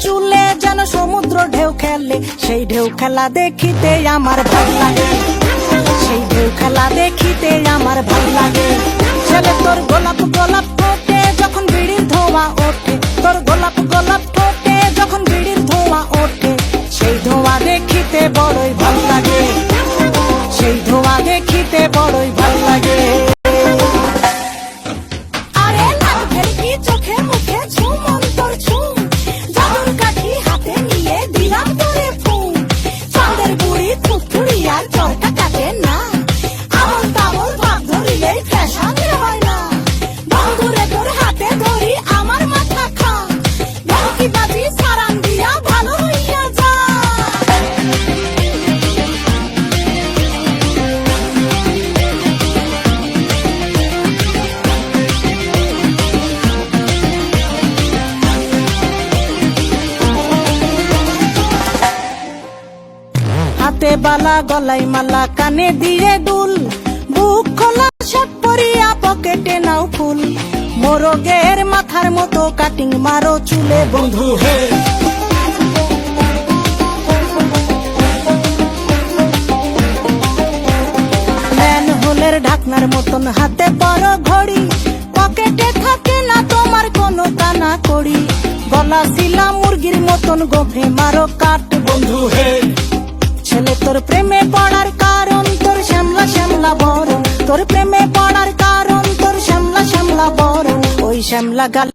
চুলে যেন সমুদ্র ঢেউ খেলে, সেই ঢেউ খেলা দেখিতে আমার ভাল লাগে, সেই ঢেউ খেলা দেখিতে আমার ভাল লাগে। ছেলে তোর গোলাপ গোলাপ ফোটে যখন বিড়ির ধোঁয়া ওঠে, তোর গোলাপ গোলাপ ফোটে যখন বিড়ির ধোঁয়া ওঠে, সেই ধোঁয়া দেখিতে বড়ই ভাল লাগে, সেই ধোঁয়া দেখিতে বড়ই ভাল লাগে। আরে লাল ভেলকি চোখে মুখে ঝুম অন্তর ঝুম, জাদুর কাঠি হাতে নিয়ে দিলাম তোরে ফুম, চাঁদের বুড়ি থুথুড়ি আর চরকা কাটে না, আমল তামল ভাব ধরিলে ফ্যাশনে হয় না, বন্ধুরে তোর হাতে ধরি আমার মাথা খা, ভেলকি বাজি সারান দিয়া ভালো হইয়া যা। হাতে বালা গলায় মালা কানে দিয়ে দুল, বুক খোলা শার্ট পরিয়া পকেটে নাও ফুল, মোরগের মাথার মতো কাটিং মারো চুলে বন্ধু হে। ম্যানহোলের ঢাকনার মতন হাতে বড় ঘড়ি, পকেটে থাকে না তোমার কোনো কানা কড়ি, গলা শিলা মুরগির মতন গোফে মারো কাট বন্ধু হে। ছেলে তোর প্রেমে পড়ার কারণ তোর শ্যামলা শ্যামলা বরণ, তোর প্রেমে পড়ার কারণ তোর শ্যামলা শ্যামলা বরণ, ওই শ্যামলা গাল